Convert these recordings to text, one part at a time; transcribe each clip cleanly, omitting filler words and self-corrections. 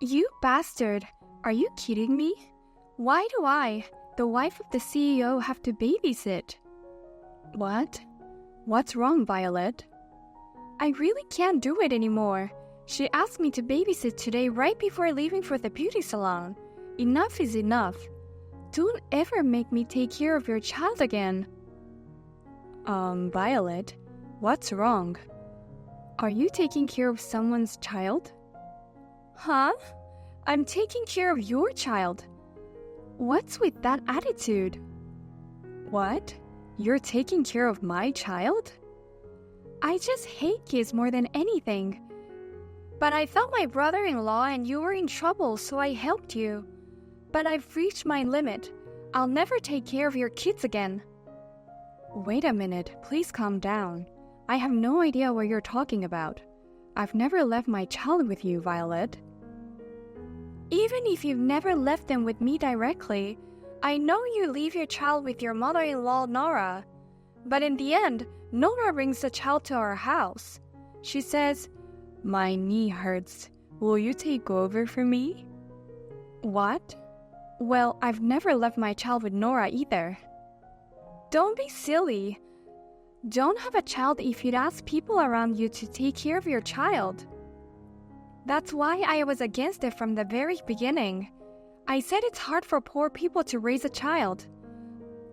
You bastard! Are you kidding me? Why do I, the wife of the CEO, have to babysit? What? What's wrong, Violet? I really can't do it anymore. She asked me to babysit today right before leaving for the beauty salon. Enough is enough. Don't ever make me take care of your child again. Violet, what's wrong? Are you taking care of someone's child? Huh? I'm taking care of your child. What's with that attitude? What? You're taking care of my child? I just hate kids more than anything. But I thought my brother-in-law and you were in trouble, so I helped you. But I've reached my limit. I'll never take care of your kids again. Wait a minute, please calm down. I have no idea what you're talking about. I've never left my child with you, Violet. Even if you've never left them with me directly, I know you leave your child with your mother-in-law, Nora. But in the end, Nora brings the child to our house. She says, "My knee hurts. Will you take over for me?" What? Well, I've never left my child with Nora either. Don't be silly. Don't have a child if you'd ask people around you to take care of your child. That's why I was against it from the very beginning. I said it's hard for poor people to raise a child.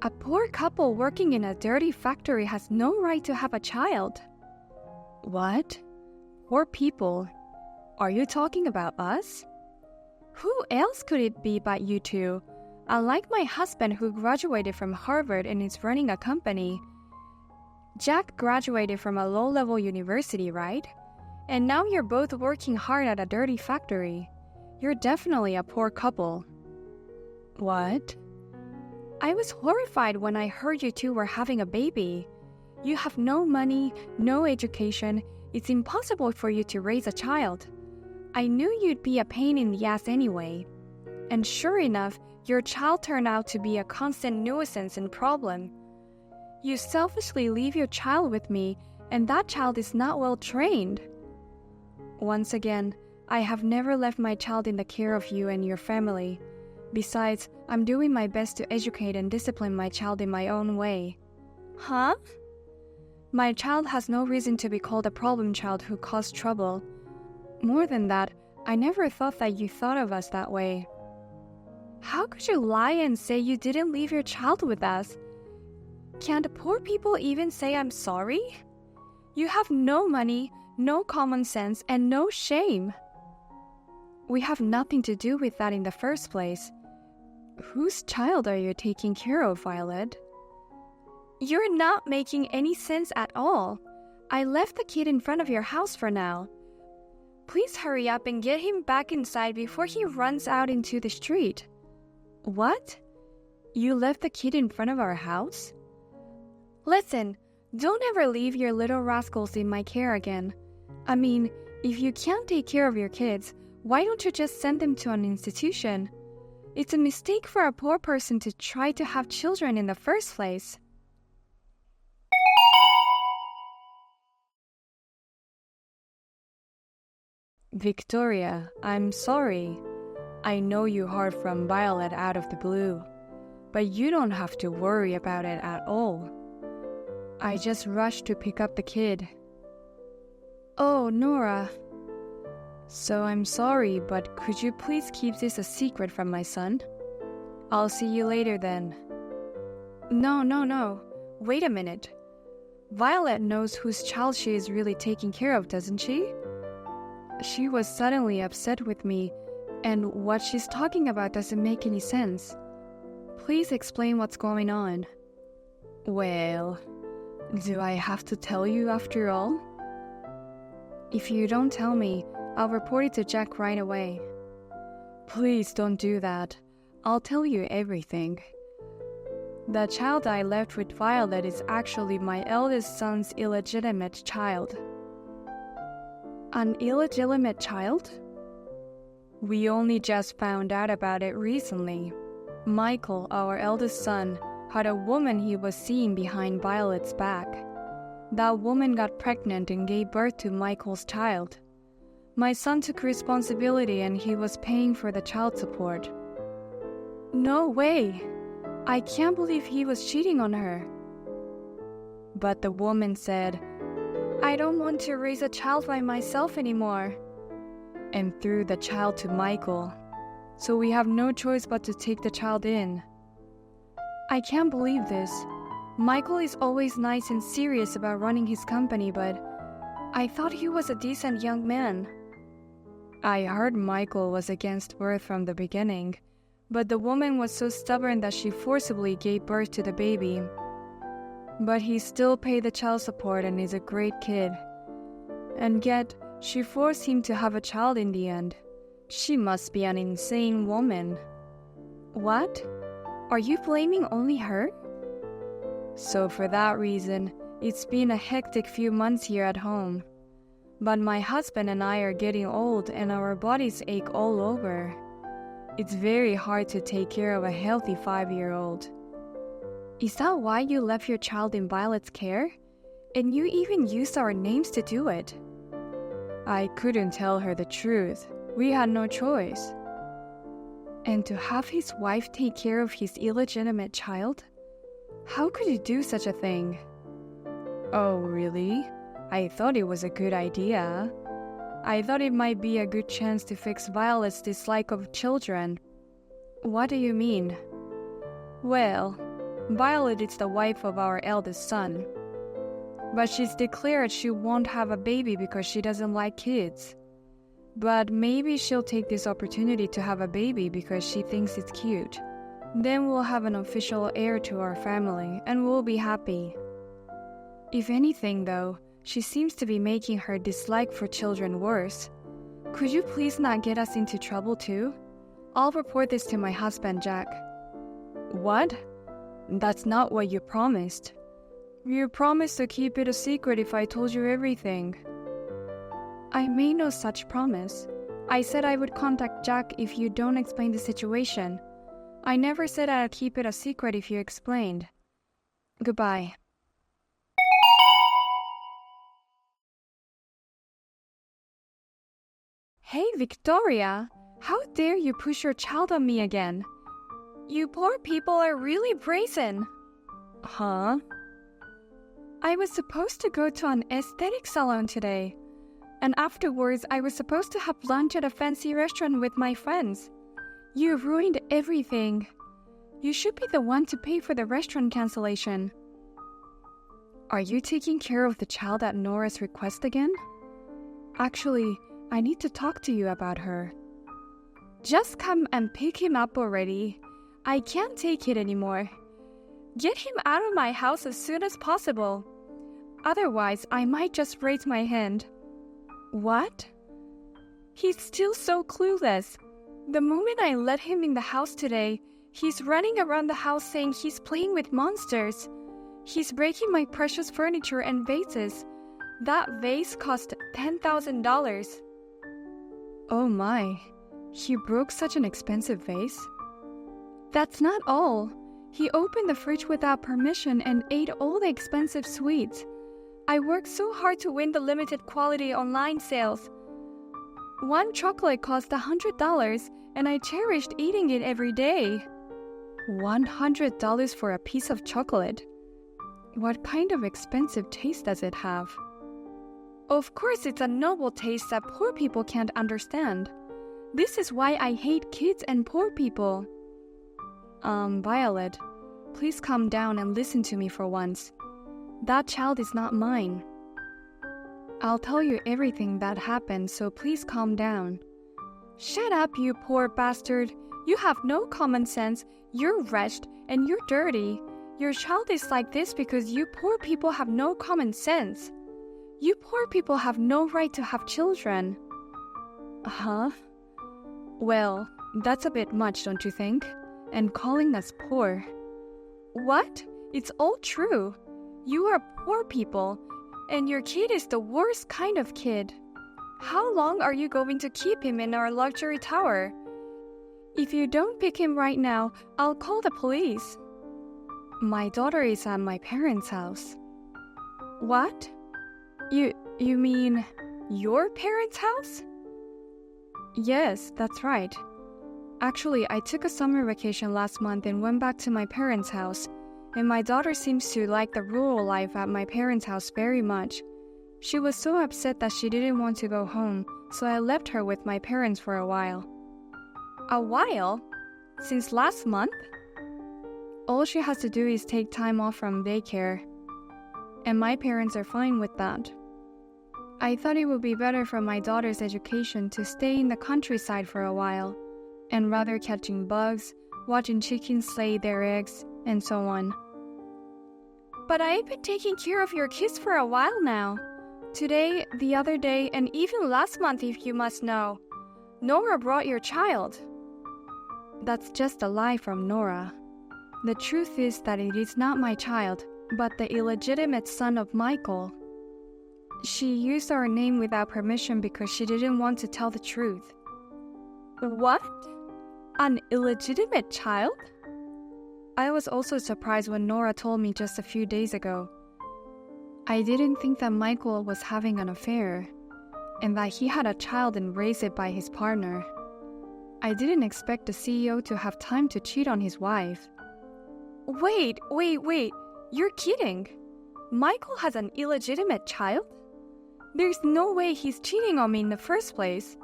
A poor couple working in a dirty factory has no right to have a child. What? Poor people? Are you talking about us? Who else could it be but you two? Unlike my husband who graduated from Harvard and is running a company. Jack graduated from a low-level university, right? And now you're both working hard at a dirty factory. You're definitely a poor couple. What? I was horrified when I heard you two were having a baby. You have no money, no education. It's impossible for you to raise a child. I knew you'd be a pain in the ass anyway. And sure enough, your child turned out to be a constant nuisance and problem. You selfishly leave your child with me, and that child is not well trained. Once again, I have never left my child in the care of you and your family. Besides, I'm doing my best to educate and discipline my child in my own way. Huh? My child has no reason to be called a problem child who caused trouble. More than that, I never thought that you thought of us that way. How could you lie and say you didn't leave your child with us? Can't poor people even say I'm sorry? You have no money, no common sense, and no shame. We have nothing to do with that in the first place. Whose child are you taking care of, Violet? You're not making any sense at all. I left the kid in front of your house for now. Please hurry up and get him back inside before he runs out into the street. What? You left the kid in front of our house? Listen, don't ever leave your little rascals in my care again. I mean, if you can't take care of your kids, why don't you just send them to an institution? It's a mistake for a poor person to try to have children in the first place. Victoria, I'm sorry. I know you heard from Violet out of the blue, but you don't have to worry about it at all. I just rushed to pick up the kid. Oh, Nora. So I'm sorry, but could you please keep this a secret from my son? I'll see you later then. No. Wait a minute. Violet knows whose child she is really taking care of, doesn't she? She was suddenly upset with me, and what she's talking about doesn't make any sense. Please explain what's going on. Well, do I have to tell you after all? If you don't tell me, I'll report it to Jack right away. Please don't do that. I'll tell you everything. The child I left with Violet is actually my eldest son's illegitimate child. An illegitimate child? We only just found out about it recently. Michael, our eldest son, had a woman he was seeing behind Violet's back. That woman got pregnant and gave birth to Michael's child. My son took responsibility and he was paying for the child support. No way! I can't believe he was cheating on her. But the woman said, I don't want to raise a child by myself anymore, and threw the child to Michael. So we have no choice but to take the child in. I can't believe this. Michael is always nice and serious about running his company, but I thought he was a decent young man. I heard Michael was against birth from the beginning, but the woman was so stubborn that she forcibly gave birth to the baby. But he still paid the child support and is a great kid. And yet, she forced him to have a child in the end. She must be an insane woman. What? Are you blaming only her? So for that reason, it's been a hectic few months here at home. But my husband and I are getting old and our bodies ache all over. It's very hard to take care of a healthy 5-year-old. Is that why you left your child in Violet's care? And you even used our names to do it. I couldn't tell her the truth. We had no choice. And to have his wife take care of his illegitimate child? How could you do such a thing? Oh, really? I thought it was a good idea. I thought it might be a good chance to fix Violet's dislike of children. What do you mean? Well, Violet is the wife of our eldest son. But she's declared she won't have a baby because she doesn't like kids. But maybe she'll take this opportunity to have a baby because she thinks it's cute. Then we'll have an official heir to our family and we'll be happy. If anything though, she seems to be making her dislike for children worse. Could you please not get us into trouble too? I'll report this to my husband, Jack. What? That's not what you promised. You promised to keep it a secret if I told you everything. I made no such promise. I said I would contact Jack if you don't explain the situation. I never said I'd keep it a secret if you explained. Goodbye. Hey, Victoria! How dare you push your child on me again? You poor people are really brazen. Huh? I was supposed to go to an aesthetic salon today. And afterwards, I was supposed to have lunch at a fancy restaurant with my friends. You ruined everything. You should be the one to pay for the restaurant cancellation. Are you taking care of the child at Nora's request again? Actually, I need to talk to you about her. Just come and pick him up already. I can't take it anymore. Get him out of my house as soon as possible. Otherwise, I might just raise my hand. What? He's still so clueless. The moment I let him in the house today, he's running around the house saying he's playing with monsters. He's breaking my precious furniture and vases. That vase cost $10,000. Oh my, he broke such an expensive vase? That's not all. He opened the fridge without permission and ate all the expensive sweets. I worked so hard to win the limited quality online sales. One chocolate cost $100 and I cherished eating it every day. $100 for a piece of chocolate? What kind of expensive taste does it have? Of course it's a noble taste that poor people can't understand. This is why I hate kids and poor people. Violet, please calm down and listen to me for once. That child is not mine. I'll tell you everything that happened, so please calm down. Shut up, you poor bastard. You have no common sense, you're wretched, and you're dirty. Your child is like this because you poor people have no common sense. You poor people have no right to have children. Huh? Well, that's a bit much, don't you think? And calling us poor. What? It's all true. You are poor people, and your kid is the worst kind of kid. How long are you going to keep him in our luxury tower? If you don't pick him right now, I'll call the police. My daughter is at my parents' house. What? You mean your parents' house? Yes, that's right. Actually, I took a summer vacation last month and went back to my parents' house, and my daughter seems to like the rural life at my parents' house very much. She was so upset that she didn't want to go home, so I left her with my parents for a while. A while? Since last month? All she has to do is take time off from daycare, and my parents are fine with that. I thought it would be better for my daughter's education to stay in the countryside for a while, and rather catching bugs, watching chickens lay their eggs, and so on. But I've been taking care of your kids for a while now. Today, the other day, and even last month if you must know. Nora brought your child. That's just a lie from Nora. The truth is that it is not my child, but the illegitimate son of Michael. She used our name without permission because she didn't want to tell the truth. What? An illegitimate child? I was also surprised when Nora told me just a few days ago. I didn't think that Michael was having an affair, and that he had a child and raised it by his partner. I didn't expect the CEO to have time to cheat on his wife. Wait, you're kidding? Michael has an illegitimate child? There's no way he's cheating on me in the first place.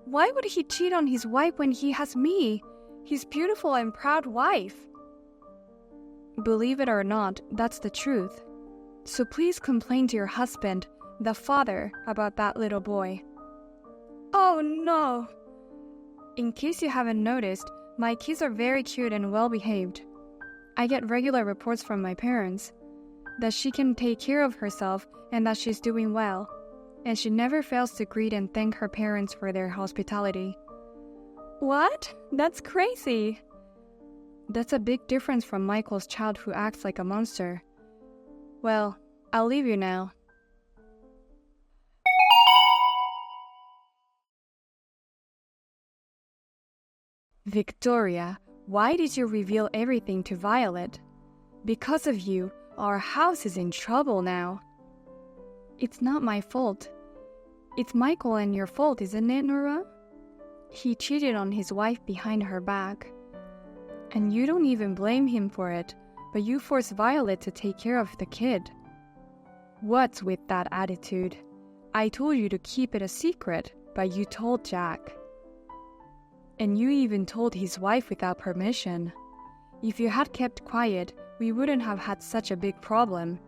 Why would he cheat on his wife when he has me, his beautiful and proud wife? Believe it or not, that's the truth. So please complain to your husband, the father, about that little boy. Oh no! In case you haven't noticed, my kids are very cute and well-behaved. I get regular reports from my parents that she can take care of herself and that she's doing well, and she never fails to greet and thank her parents for their hospitality. What? That's crazy! That's a big difference from Michael's child who acts like a monster. Well, I'll leave you now. Victoria, why did you reveal everything to Violet? Because of you, our house is in trouble now. It's not my fault. It's Michael and your fault, isn't it, Nora? He cheated on his wife behind her back. And you don't even blame him for it, but you forced Violet to take care of the kid. What's with that attitude? I told you to keep it a secret, but you told Jack. And you even told his wife without permission. If you had kept quiet, we wouldn't have had such a big problem.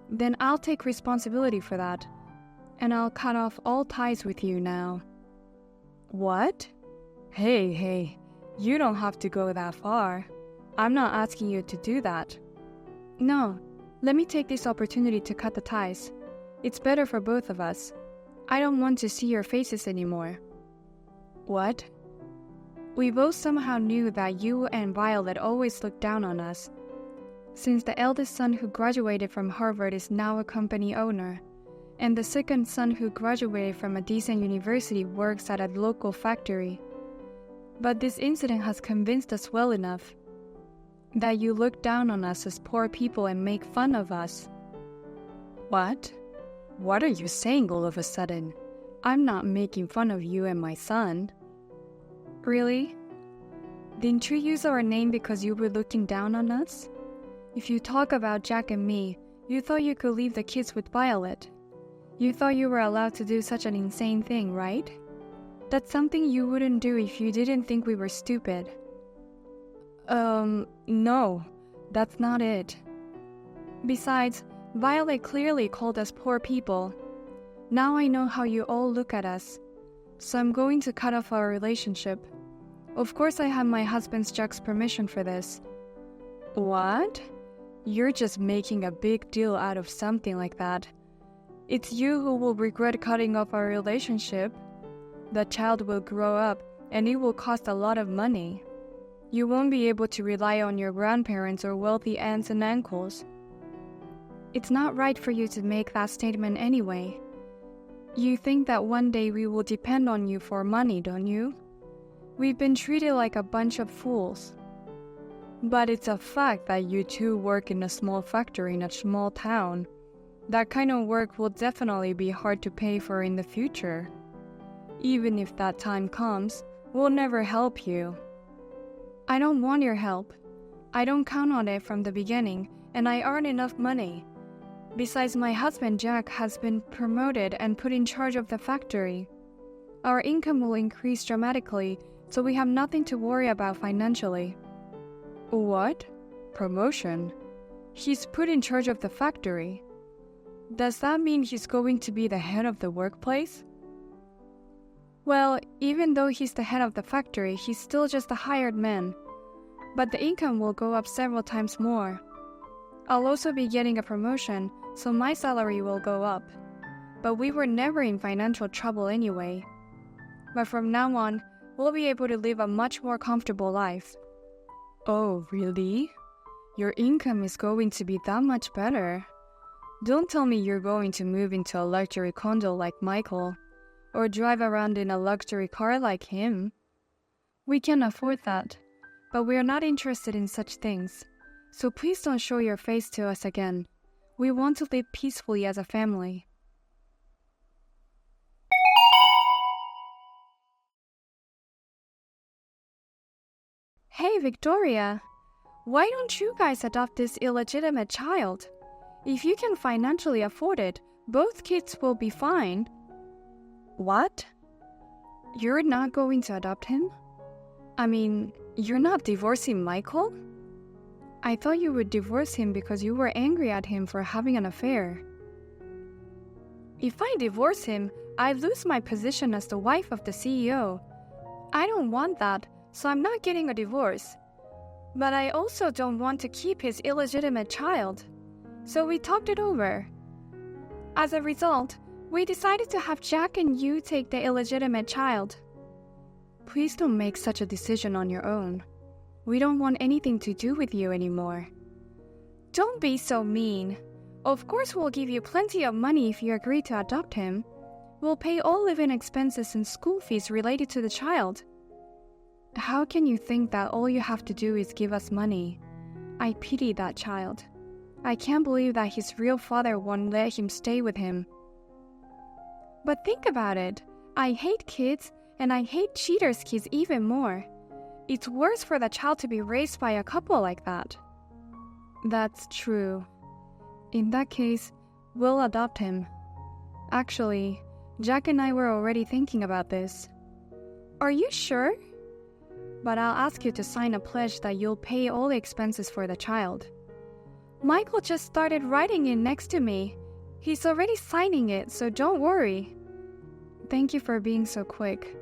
Then I'll take responsibility for that, and I'll cut off all ties with you now. What? Hey, you don't have to go that far. I'm not asking you to do that. No, let me take this opportunity to cut the ties. It's better for both of us. I don't want to see your faces anymore. What? We both somehow knew that you and Violet always looked down on us. Since the eldest son who graduated from Harvard is now a company owner, and the second son who graduated from a decent university works at a local factory. But this incident has convinced us well enough that you look down on us as poor people and make fun of us. What? What are you saying all of a sudden? I'm not making fun of you and my son. Really? Didn't you use our name because you were looking down on us? If you talk about Jack and me, you thought you could leave the kids with Violet. You thought you were allowed to do such an insane thing, right? That's something you wouldn't do if you didn't think we were stupid. No, that's not it. Besides, Violet clearly called us poor people. Now I know how you all look at us, so I'm going to cut off our relationship. Of course I have my husband's Jack's permission for this. What? You're just making a big deal out of something like that. It's you who will regret cutting off our relationship. The child will grow up, and it will cost a lot of money. You won't be able to rely on your grandparents or wealthy aunts and uncles. It's not right for you to make that statement anyway. You think that one day we will depend on you for money, don't you? We've been treated like a bunch of fools. But it's a fact that you two work in a small factory in a small town. That kind of work will definitely be hard to pay for in the future. Even if that time comes, we'll never help you. I don't want your help. I don't count on it from the beginning, and I earn enough money. Besides, my husband Jack has been promoted and put in charge of the factory. Our income will increase dramatically, so we have nothing to worry about financially. What? Promotion? He's put in charge of the factory. Does that mean he's going to be the head of the workplace? Well, even though he's the head of the factory, he's still just a hired man. But the income will go up several times more. I'll also be getting a promotion, so my salary will go up. But we were never in financial trouble anyway. But from now on, we'll be able to live a much more comfortable life. Oh, really? Your income is going to be that much better. Don't tell me you're going to move into a luxury condo like Michael, or drive around in a luxury car like him. We can afford that, but we are not interested in such things. So please don't show your face to us again. We want to live peacefully as a family. Hey, Victoria. Why don't you guys adopt this illegitimate child? If you can financially afford it, both kids will be fine. What? You're not going to adopt him? I mean, you're not divorcing Michael? I thought you would divorce him because you were angry at him for having an affair. If I divorce him, I lose my position as the wife of the CEO. I don't want that, so I'm not getting a divorce. But I also don't want to keep his illegitimate child. So we talked it over. As a result, we decided to have Jack and you take the illegitimate child. Please don't make such a decision on your own. We don't want anything to do with you anymore. Don't be so mean. Of course we'll give you plenty of money if you agree to adopt him. We'll pay all living expenses and school fees related to the child. How can you think that all you have to do is give us money? I pity that child. I can't believe that his real father won't let him stay with him. But think about it. I hate kids, and I hate cheaters' kids even more. It's worse for the child to be raised by a couple like that. That's true. In that case, we'll adopt him. Actually, Jack and I were already thinking about this. Are you sure? But I'll ask you to sign a pledge that you'll pay all the expenses for the child. Michael just started writing it next to me. He's already signing it, so don't worry. Thank you for being so quick.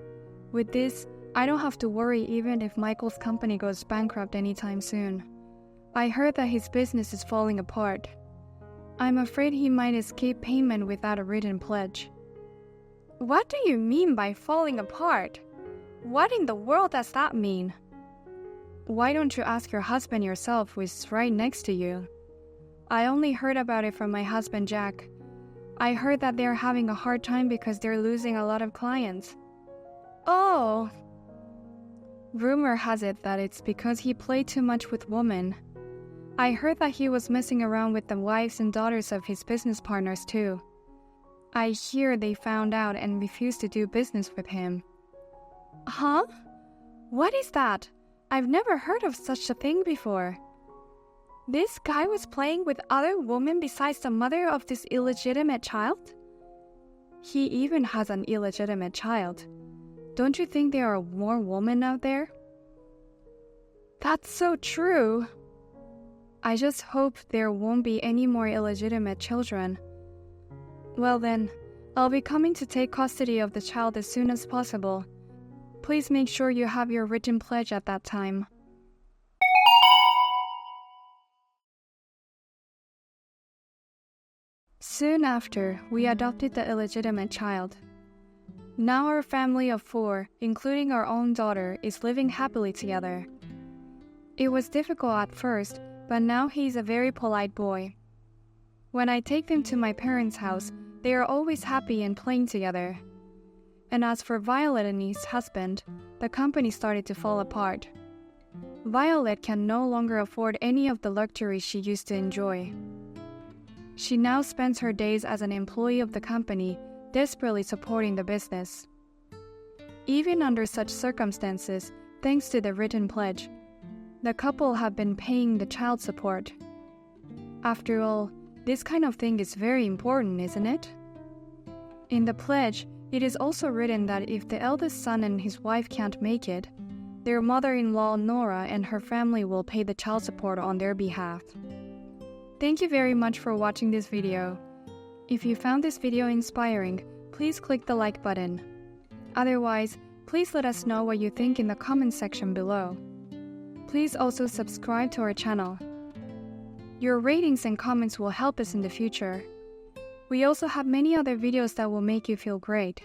With this, I don't have to worry even if Michael's company goes bankrupt anytime soon. I heard that his business is falling apart. I'm afraid he might escape payment without a written pledge. What do you mean by falling apart? What in the world does that mean? Why don't you ask your husband yourself, who is right next to you? I only heard about it from my husband Jack. I heard that they're having a hard time because they're losing a lot of clients. Oh! Rumor has it that it's because he played too much with women. I heard that he was messing around with the wives and daughters of his business partners too. I hear they found out and refused to do business with him. Huh? What is that? I've never heard of such a thing before. This guy was playing with other women besides the mother of this illegitimate child? He even has an illegitimate child. Don't you think there are more women out there? That's so true. I just hope there won't be any more illegitimate children. Well then, I'll be coming to take custody of the child as soon as possible. Please make sure you have your written pledge at that time. Soon after, we adopted the illegitimate child. Now our family of 4, including our own daughter, is living happily together. It was difficult at first, but now he's a very polite boy. When I take them to my parents' house, they are always happy and playing together. And as for Violet and his husband, the company started to fall apart. Violet can no longer afford any of the luxuries she used to enjoy. She now spends her days as an employee of the company, desperately supporting the business. Even under such circumstances, thanks to the written pledge, the couple have been paying the child support. After all, this kind of thing is very important, isn't it? In the pledge, it is also written that if the eldest son and his wife can't make it, their mother-in-law Nora and her family will pay the child support on their behalf. Thank you very much for watching this video. If you found this video inspiring, please click the like button. Otherwise, please let us know what you think in the comment section below. Please also subscribe to our channel. Your ratings and comments will help us in the future. We also have many other videos that will make you feel great.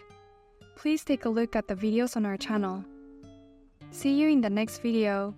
Please take a look at the videos on our channel. See you in the next video.